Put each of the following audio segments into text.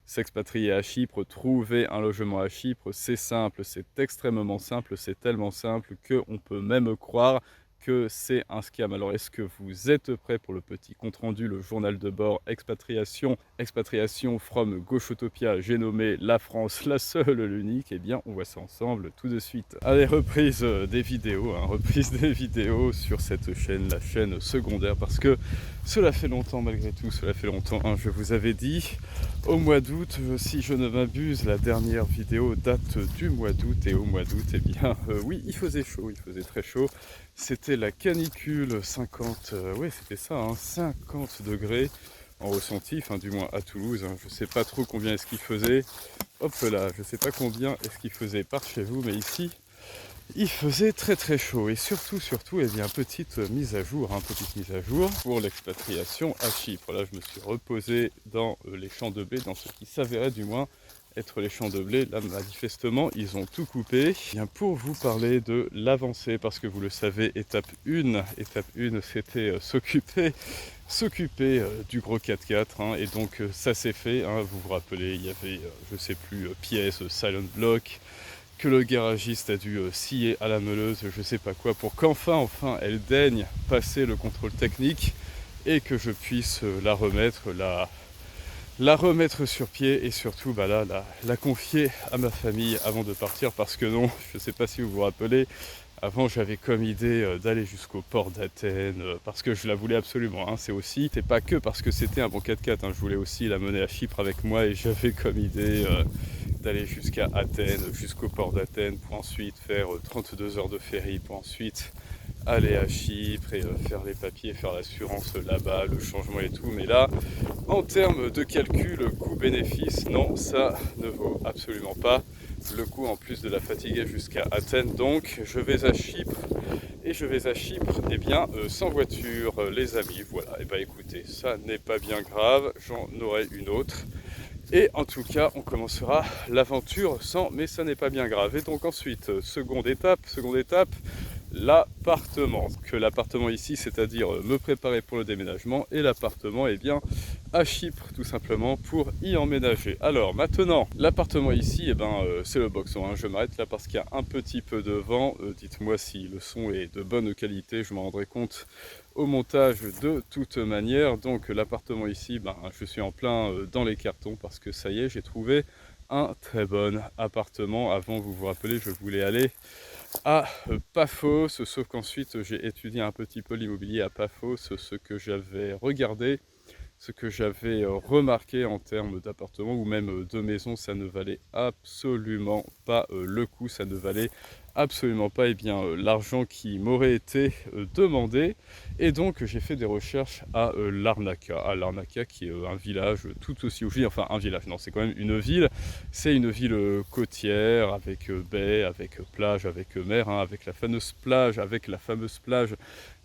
s'expatrier à Chypre, trouver un logement à Chypre, c'est simple, c'est extrêmement simple, c'est tellement simple qu'on peut même croire que c'est un scam. Alors est-ce que vous êtes prêts pour le petit compte-rendu, le journal de bord expatriation from Gauchotopia, j'ai nommé la France, la seule, l'unique? Eh bien, on voit ça ensemble tout de suite. Allez, reprise des vidéos, hein, reprise des vidéos sur cette chaîne, la chaîne secondaire, parce que cela fait longtemps malgré tout, cela fait longtemps, hein, je vous avais dit, au mois d'août, si je ne m'abuse, la dernière vidéo date du mois d'août, et au mois d'août, eh bien, oui, il faisait chaud, il faisait très chaud. C'était la canicule, 50, ouais, c'était ça, hein, 50 degrés en ressenti, enfin du moins à Toulouse, hein, je sais pas trop combien est-ce qu'il faisait, hop là, je sais pas combien est-ce qu'il faisait par chez vous, mais ici, il faisait très très chaud. Et surtout, eh bien, petite mise à jour, hein, petite mise à jour pour l'expatriation à Chypre. Là, je me suis reposé dans les champs de blé, dans ce qui s'avérait du moins être les champs de blé. Là, manifestement, ils ont tout coupé. Bien, pour vous parler de l'avancée, parce que vous le savez, étape 1, c'était s'occuper du gros 4x4, hein, et donc ça s'est fait, hein, vous vous rappelez, il y avait, je sais plus, pièces, silent block, que le garagiste a dû scier à la meuleuse, je sais pas quoi, pour qu'enfin, elle daigne passer le contrôle technique et que je puisse la remettre sur pied, et surtout bah là, la confier à ma famille avant de partir, parce que non, je sais pas si vous vous rappelez, avant j'avais comme idée d'aller jusqu'au port d'Athènes, parce que je la voulais absolument, hein. C'est pas que parce que c'était un bon 4x4, hein, je voulais aussi la mener à Chypre avec moi, et j'avais comme idée d'aller jusqu'à Athènes, jusqu'au port d'Athènes, pour ensuite faire 32 heures de ferry, pour ensuite aller à Chypre et faire les papiers, faire l'assurance là-bas, le changement et tout. Mais là, en termes de calcul coût-bénéfice, non, ça ne vaut absolument pas le coup, en plus de la fatiguer jusqu'à Athènes. Donc je vais à Chypre, et je vais à Chypre, eh bien, sans voiture, les amis. Voilà, et bah écoutez, ça n'est pas bien grave, j'en aurai une autre. Et en tout cas, on commencera l'aventure sans, mais ça n'est pas bien grave. Et donc ensuite, seconde étape, l'appartement. Que l'appartement ici, c'est-à-dire me préparer pour le déménagement, et l'appartement, eh bien, à Chypre, tout simplement, pour y emménager. Alors maintenant, l'appartement ici, eh ben, c'est le boxon, hein. Je m'arrête là parce qu'il y a un petit peu de vent. Dites-moi si le son est de bonne qualité, je m'en rendrai compte au montage de toute manière. Donc l'appartement ici, ben, je suis en plein dans les cartons, parce que ça y est, j'ai trouvé un très bon appartement. Avant, vous vous rappelez, je voulais aller à Paphos, sauf qu'ensuite j'ai étudié un petit peu l'immobilier à Paphos, ce que j'avais regardé, ce que j'avais remarqué en termes d'appartements ou même de maisons, ça ne valait absolument pas le coup, ça ne valait absolument pas, eh bien, l'argent qui m'aurait été demandé. Et donc j'ai fait des recherches à Larnaca, qui est un village tout aussi joli, enfin un village, non, c'est quand même une ville, c'est une ville côtière, avec baie, avec plage, avec mer, hein, avec la fameuse plage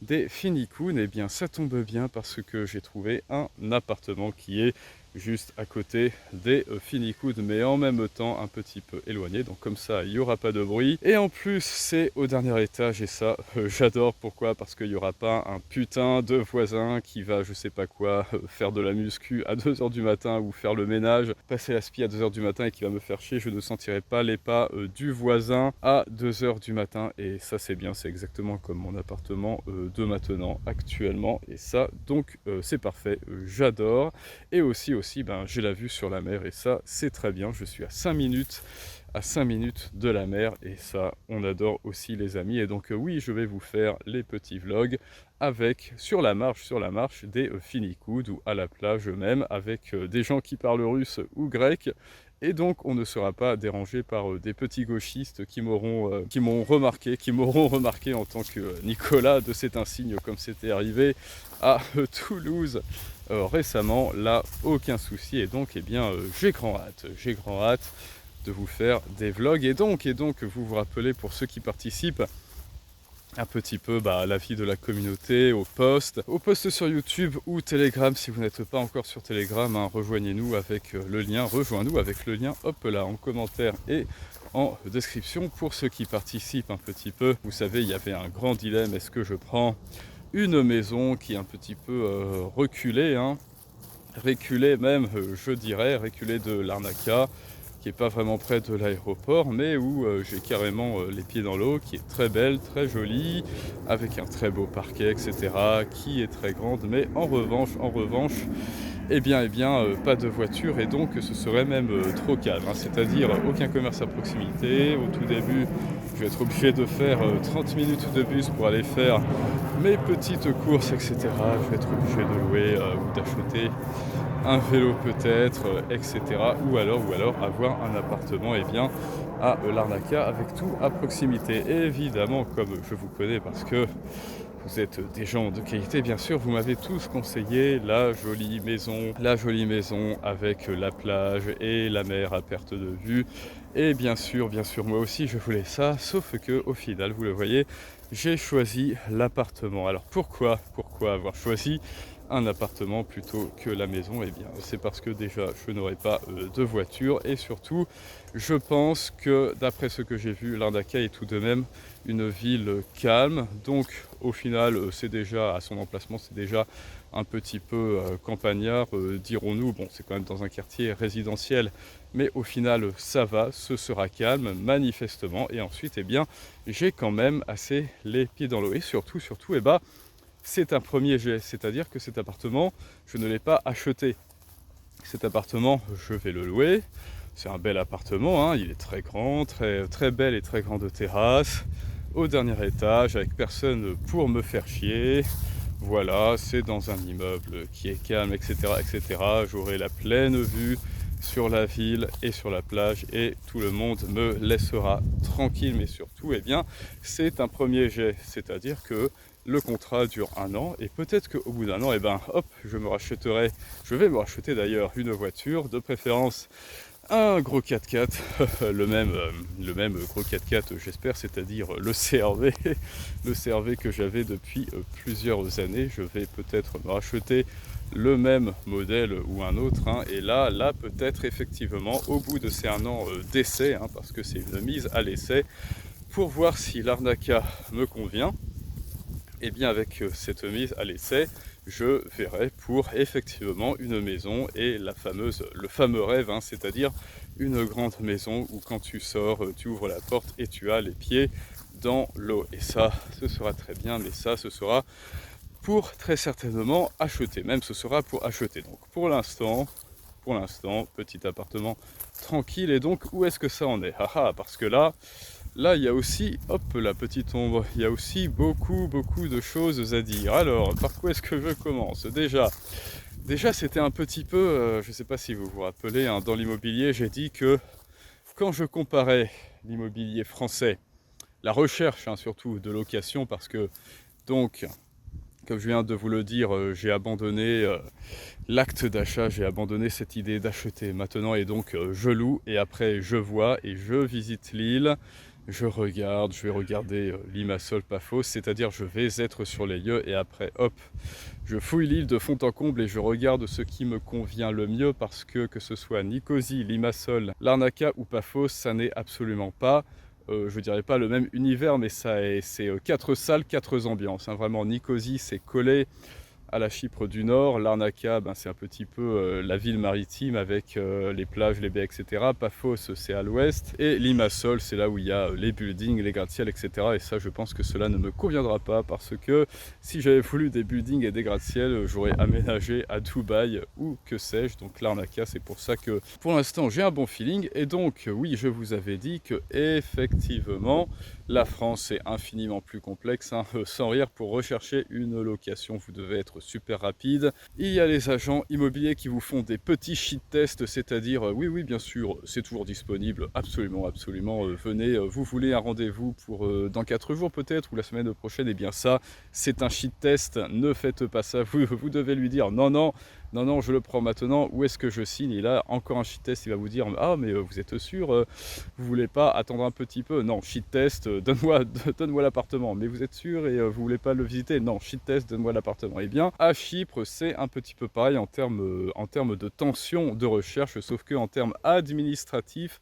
des Finicounes. Et bien ça tombe bien, parce que j'ai trouvé un appartement qui est juste à côté des Finicounes, mais en même temps un petit peu éloigné, donc comme ça il n'y aura pas de bruit. Et en plus c'est au dernier étage, et ça j'adore. Pourquoi? Parce qu'il n'y aura pas un putain de voisin qui va, je sais pas quoi, faire de la muscu à 2 h du matin, ou faire le ménage, passer la spie à 2 h du matin, et qui va me faire chier. Je ne sentirai pas les pas du voisin à 2 h du matin, et ça c'est bien, c'est exactement comme mon appartement de maintenant actuellement, et ça donc c'est parfait, j'adore. Et aussi ben, j'ai la vue sur la mer, et ça c'est très bien. Je suis à 5 minutes de la mer, et ça on adore aussi, les amis. Et donc oui, je vais vous faire les petits vlogs avec sur la marche des Finicounes, ou à la plage même, avec des gens qui parlent russe ou grec. Et donc on ne sera pas dérangé par des petits gauchistes qui m'auront remarqué en tant que Nicolas de C'est un signe, comme c'était arrivé à Toulouse récemment. Là, aucun souci. Et donc, eh bien, j'ai grand hâte de vous faire des vlogs. Et donc, vous vous rappelez, pour ceux qui participent un petit peu à la vie de la communauté, au post sur YouTube ou Telegram. Si vous n'êtes pas encore sur Telegram, hein, rejoignez-nous avec le lien, rejoins-nous avec le lien, hop là, en commentaire et en description. Pour ceux qui participent un petit peu, vous savez, il y avait un grand dilemme: est-ce que je prends une maison qui est un petit peu reculée, hein, reculé même, je dirais, reculé de Larnaca, qui est pas vraiment près de l'aéroport, mais où j'ai carrément les pieds dans l'eau, qui est très belle, très jolie, avec un très beau parquet, etc., qui est très grande, mais en revanche, pas de voiture, et donc ce serait même trop calme, hein, c'est-à-dire aucun commerce à proximité. Au tout début, je vais être obligé de faire 30 minutes de bus pour aller faire mes petites courses, etc. Je vais être obligé de louer ou d'acheter un vélo peut-être, etc. Ou alors avoir un appartement à Larnaca avec tout à proximité. Et évidemment, comme je vous connais parce que vous êtes des gens de qualité, bien sûr, vous m'avez tous conseillé la jolie maison avec la plage et la mer à perte de vue. Et bien sûr, moi aussi je voulais ça, sauf que au final, vous le voyez, j'ai choisi l'appartement. Alors pourquoi avoir choisi un appartement plutôt que la maison? Eh bien, c'est parce que déjà, je n'aurai pas de voiture, et surtout, je pense que d'après ce que j'ai vu, Larnaca est tout de même une ville calme. Donc, au final, c'est déjà, à son emplacement, c'est déjà un petit peu campagnard, dirons-nous. Bon, c'est quand même dans un quartier résidentiel, mais au final, ça va, ce sera calme, manifestement. Et ensuite, j'ai quand même assez les pieds dans l'eau. Et surtout, c'est un premier jet, c'est-à-dire que cet appartement, je ne l'ai pas acheté. Cet appartement, je vais le louer. C'est un bel appartement, hein. Il est très grand, très belle et très grande terrasse, au dernier étage, avec personne pour me faire chier. Voilà, c'est dans un immeuble qui est calme, etc., etc. J'aurai la pleine vue sur la ville et sur la plage, et tout le monde me laissera tranquille. Mais surtout, c'est un premier jet, c'est-à-dire que le contrat dure 1 an, et peut-être qu'au bout d'1 an, je vais me racheter d'ailleurs une voiture, de préférence un gros 4x4, le même gros 4x4 j'espère, c'est-à-dire le CRV, le CRV que j'avais depuis plusieurs années. Je vais peut-être me racheter le même modèle ou un autre, hein, et là peut-être effectivement au bout de ces 1 an d'essai, hein, parce que c'est une mise à l'essai, pour voir si Larnaca me convient. Et bien avec cette mise à l'essai, je verrai pour effectivement une maison, et le fameux rêve, hein, c'est-à-dire une grande maison où quand tu sors, tu ouvres la porte et tu as les pieds dans l'eau. Et ça, ce sera très bien, mais ça, ce sera pour très certainement acheter, même ce sera pour acheter. Donc pour l'instant, petit appartement tranquille. Et donc où est-ce que ça en est? Parce que là, il y a aussi, hop, la petite ombre, il y a aussi beaucoup de choses à dire. Alors, par quoi est-ce que je commence? Déjà, c'était un petit peu, je ne sais pas si vous vous rappelez, hein, dans l'immobilier, j'ai dit que quand je comparais l'immobilier français, la recherche, hein, surtout de location, parce que, donc, comme je viens de vous le dire, j'ai abandonné l'acte d'achat, j'ai abandonné cette idée d'acheter maintenant, et donc je loue, et après je vois et je visite l'île. Je vais regarder Limassol, Paphos, c'est-à-dire je vais être sur les lieux, et après, hop, je fouille l'île de fond en comble et je regarde ce qui me convient le mieux, parce que ce soit Nicosie, Limassol, Larnaca ou Paphos, ça n'est absolument pas, je dirais pas le même univers, mais c'est 4 salles, 4 ambiances, hein. Vraiment, Nicosie, c'est collé à la Chypre du Nord. Larnaca, c'est un petit peu la ville maritime avec les plages, les baies, etc. Paphos, c'est à l'ouest. Et Limassol, c'est là où il y a les buildings, les gratte-ciel, etc. Et ça, je pense que cela ne me conviendra pas, parce que si j'avais voulu des buildings et des gratte-ciel, j'aurais aménagé à Dubaï ou que sais-je. Donc Larnaca, c'est pour ça que pour l'instant, j'ai un bon feeling. Et donc, oui, je vous avais dit que effectivement, la France est infiniment plus complexe, hein. Sans rire, pour rechercher une location, vous devez être super rapide. Il y a les agents immobiliers qui vous font des petits shit tests, c'est-à-dire oui bien sûr, c'est toujours disponible, absolument, venez, vous voulez un rendez-vous pour dans 4 jours peut-être, ou la semaine prochaine, et bien ça, c'est un shit test, ne faites pas ça, vous devez lui dire non, je le prends maintenant, où est-ce que je signe? Et là, encore un shit test, il va vous dire ah mais vous êtes sûr, vous voulez pas attendre un petit peu? Non, shit test, donne-moi l'appartement. Mais vous êtes sûr, et vous voulez pas le visiter? Non, shit test, donne-moi l'appartement. Et bien, à Chypre, c'est un petit peu pareil en termes de tension de recherche, sauf que en termes administratifs,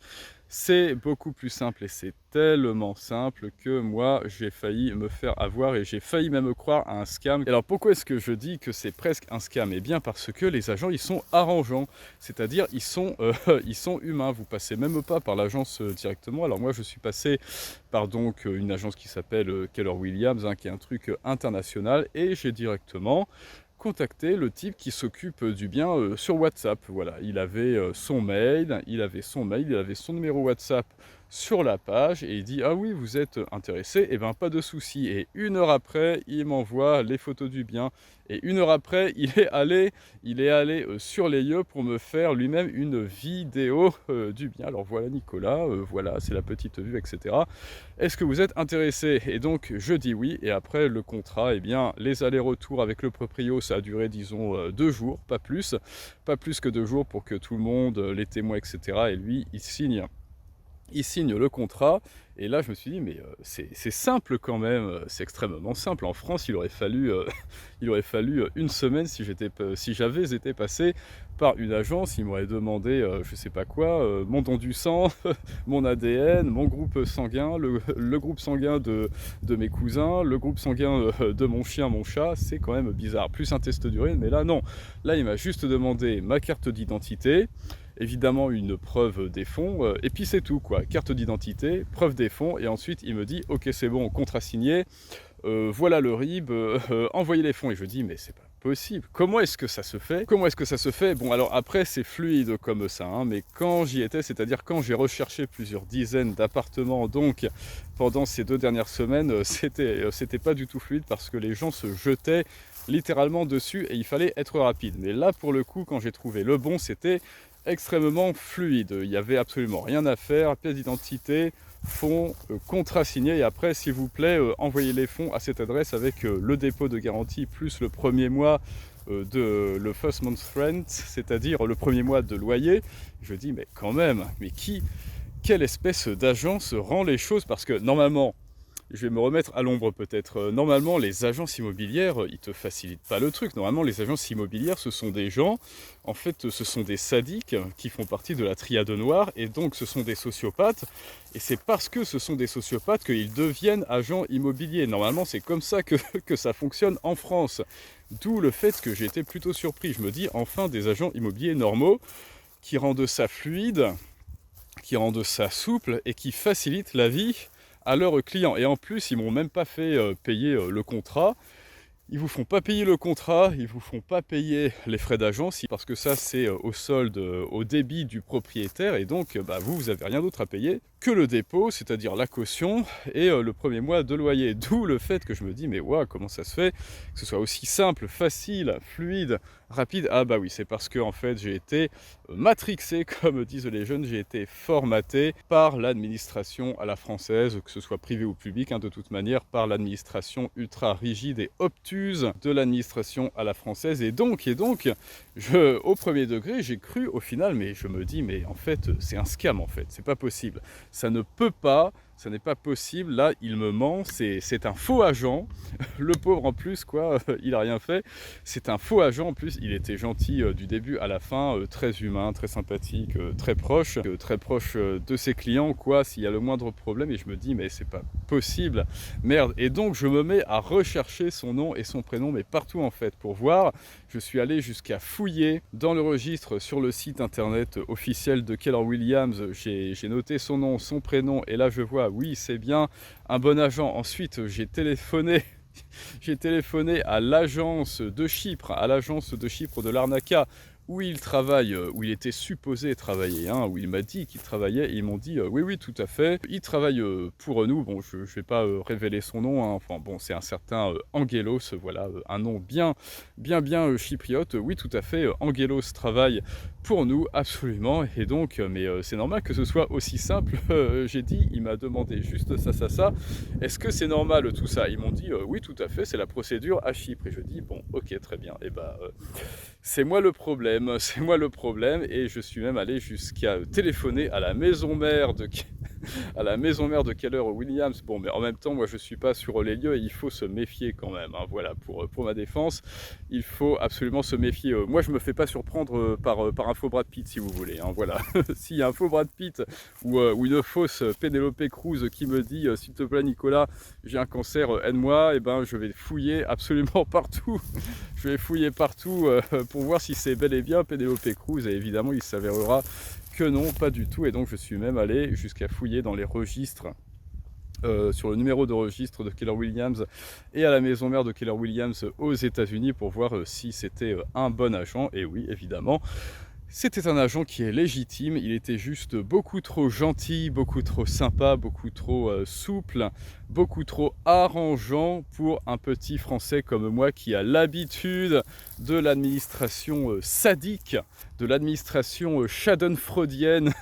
C'est beaucoup plus simple et c'est tellement simple que moi, j'ai failli me faire avoir et j'ai failli même croire à un scam. Et alors pourquoi est-ce que je dis que c'est presque un scam? Eh bien parce que les agents, ils sont arrangeants, c'est-à-dire ils sont humains. Vous passez même pas par l'agence directement. Alors moi, je suis passé par donc une agence qui s'appelle Keller Williams, hein, qui est un truc international, et j'ai directement contacté le type qui s'occupe du bien sur WhatsApp. Voilà, il avait il avait son numéro WhatsApp sur la page et il dit: ah oui, vous êtes intéressé, et ben pas de souci. Et une heure après, il m'envoie les photos du bien, et une heure après, il est allé sur les lieux pour me faire lui-même une vidéo du bien. Alors voilà Nicolas, voilà, c'est la petite vue, etc. Est-ce que vous êtes intéressé? Et donc je dis oui, et après le contrat, eh bien les allers-retours avec le proprio, ça a duré disons 2 jours, pas plus que 2 jours, pour que tout le monde, les témoins, etc. Et lui, il signe le contrat. Et là je me suis dit, mais c'est simple quand même, c'est extrêmement simple. En France, il aurait fallu une semaine si j'avais été passé par une agence. Il m'aurait demandé, je sais pas quoi, mon don du sang, mon ADN, mon groupe sanguin, le groupe sanguin de mes cousins, le groupe sanguin de mon chien, mon chat. C'est quand même bizarre, plus un test d'urine. Mais là non, là il m'a juste demandé ma carte d'identité, évidemment une preuve des fonds, et puis c'est tout quoi. Carte d'identité, preuve des fonds, et ensuite il me dit: ok, c'est bon, contrat signé, voilà le RIB, envoyez les fonds. Et je dis: mais c'est pas possible, comment est-ce que ça se fait? Comment est-ce que ça se fait? Bon, alors après c'est fluide comme ça, hein, mais quand j'y étais, c'est-à-dire quand j'ai recherché plusieurs dizaines d'appartements, donc pendant ces 2 dernières semaines, c'était pas du tout fluide, parce que les gens se jetaient littéralement dessus et il fallait être rapide. Mais là pour le coup, quand j'ai trouvé le bon, c'était extrêmement fluide. Il n'y avait absolument rien à faire, pièce d'identité, fonds, contrat signé, et après s'il vous plaît, envoyez les fonds à cette adresse avec le dépôt de garantie plus le premier mois de le first month rent, c'est-à-dire le premier mois de loyer. Je dis: mais quand même, mais quelle espèce d'agence rend les choses? Parce que normalement, je vais me remettre à l'ombre peut-être. Normalement, les agences immobilières, ils te facilitent pas le truc. Normalement, les agences immobilières, ce sont des gens, en fait, ce sont des sadiques qui font partie de la triade noire, et donc ce sont des sociopathes. Et c'est parce que ce sont des sociopathes qu'ils deviennent agents immobiliers. Normalement, c'est comme ça que ça fonctionne en France. D'où le fait que j'ai été plutôt surpris. Je me dis, enfin, des agents immobiliers normaux qui rendent ça fluide, qui rendent ça souple et qui facilitent la vie à leurs clients. Et en plus, ils m'ont même pas fait payer le contrat. Ils vous font pas payer le contrat, ils vous font pas payer les frais d'agence, parce que ça c'est au solde, au débit du propriétaire, et donc bah, vous avez rien d'autre à payer que le dépôt, c'est-à-dire la caution et le premier mois de loyer. D'où le fait que je me dis: mais waouh, comment ça se fait que ce soit aussi simple, facile, fluide, rapide? Ah bah oui, c'est parce que en fait j'ai été matrixé, comme disent les jeunes, j'ai été formaté par l'administration à la française, que ce soit privé ou public, hein, de toute manière, par l'administration ultra rigide et obtuse de l'administration à la française. Et donc au premier degré, j'ai cru au final, mais je me dis: mais en fait, c'est un scam, en fait, c'est pas possible. Ça ne peut pas, ça n'est pas possible, là, il me ment, c'est un faux agent. Le pauvre, en plus, quoi, il a rien fait. C'est un faux agent, en plus, il était gentil du début à la fin, très humain, très sympathique, très proche de ses clients, quoi, s'il y a le moindre problème. Et je me dis: mais c'est pas possible, merde. Et donc, je me mets à rechercher son nom et son prénom, mais partout, en fait, pour voir. Je suis allé jusqu'à fouiller dans le registre sur le site internet officiel de Keller Williams. J'ai noté son nom, son prénom, et là je vois, oui, c'est bien un bon agent. Ensuite, j'ai téléphoné à l'agence de Chypre, de l'Arnaca, où il travaille, où il était supposé travailler, hein, où il m'a dit qu'il travaillait, et ils m'ont dit oui, oui, tout à fait, il travaille pour nous. Bon, je ne vais pas révéler son nom, hein. Enfin bon, c'est un certain Angelos, voilà, un nom bien chypriote. Oui, tout à fait, Angelos travaille pour nous, absolument. Et donc, mais c'est normal que ce soit aussi simple. J'ai dit, il m'a demandé juste ça. Est-ce que c'est normal tout ça? Ils m'ont dit oui, tout à fait, c'est la procédure à Chypre. Et je dis: bon, ok, très bien. Et bah, c'est moi le problème, et je suis même allé jusqu'à téléphoner à la maison mère à la maison mère de Keller Williams. Bon, mais en même temps, moi je suis pas sur les lieux et il faut se méfier quand même, hein. Voilà, pour ma défense, il faut absolument se méfier. Moi je me fais pas surprendre par un faux Brad Pitt, si vous voulez, hein. Voilà, s'il y a un faux Brad Pitt ou une fausse Penelope Cruz qui me dit s'il te plaît Nicolas, j'ai un cancer, aide-moi, et ben je vais fouiller absolument partout. Je vais fouiller partout pour voir si c'est bel et bien Penelope Cruz, et évidemment il s'avérera que non, pas du tout. Et donc je suis même allé jusqu'à fouiller dans les registres, sur le numéro de registre de Keller Williams et à la maison mère de Keller Williams aux États-Unis pour voir si c'était un bon agent. Et oui, évidemment, c'était un agent qui est légitime. Il était juste beaucoup trop gentil, beaucoup trop sympa, beaucoup trop souple, beaucoup trop arrangeant pour un petit Français comme moi qui a l'habitude de l'administration sadique, de l'administration schadenfreudienne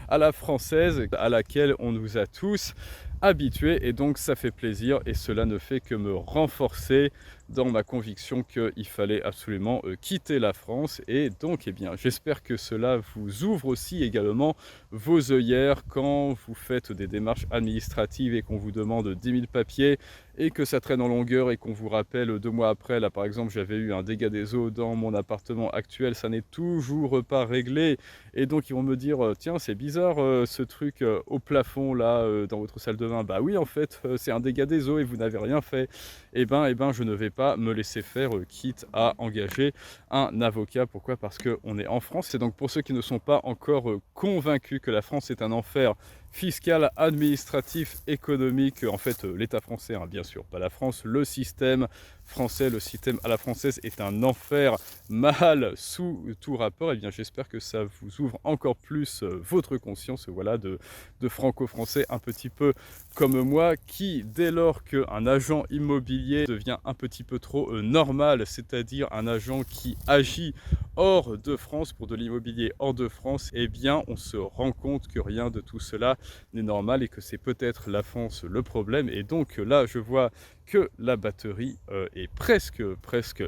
à la française, à laquelle on nous a tous habitués. Et donc ça fait plaisir et cela ne fait que me renforcer dans ma conviction qu'il fallait absolument quitter la France. Et donc, eh bien, j'espère que cela vous ouvre aussi également vos œillères quand vous faites des démarches administratives et qu'on vous demande 10 000 papiers et que ça traîne en longueur et qu'on vous rappelle 2 mois après. Là, par exemple, j'avais eu un dégât des eaux dans mon appartement actuel, ça n'est toujours pas réglé. Et donc, ils vont me dire, tiens, c'est bizarre ce truc au plafond là, dans votre salle de bain. Bah oui, en fait, c'est un dégât des eaux et vous n'avez rien fait. Eh ben, je ne vais pas me laisser faire, quitte à engager un avocat. Pourquoi? Parce qu'on est en France. C'est donc pour ceux qui ne sont pas encore convaincus que la France est un enfer fiscal, administratif, économique. En fait, l'État français, hein, bien sûr, pas la France, le système français, le système à la française est un enfer mal sous tout rapport. Et bien, j'espère que ça vous ouvre encore plus votre conscience, voilà, de franco-français un petit peu comme moi, qui, dès lors qu'un agent immobilier devient un petit peu trop normal, c'est-à-dire un agent qui agit hors de France pour de l'immobilier hors de France, eh bien, on se rend compte que rien de tout cela n'est normal et que c'est peut-être la France le problème. Et donc là, je vois que la batterie est presque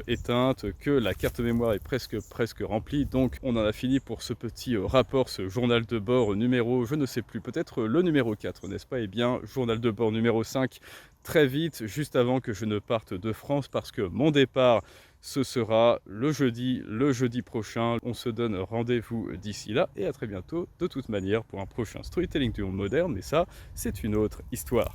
éteinte, que la carte mémoire est presque remplie. Donc on en a fini pour ce petit rapport, ce journal de bord numéro, je ne sais plus, peut-être le numéro 4, n'est-ce pas? Eh bien, journal de bord numéro 5, très vite, juste avant que je ne parte de France, parce que mon départ, ce sera le jeudi prochain. On se donne rendez-vous d'ici là et à très bientôt de toute manière pour un prochain storytelling du monde moderne, mais ça, c'est une autre histoire.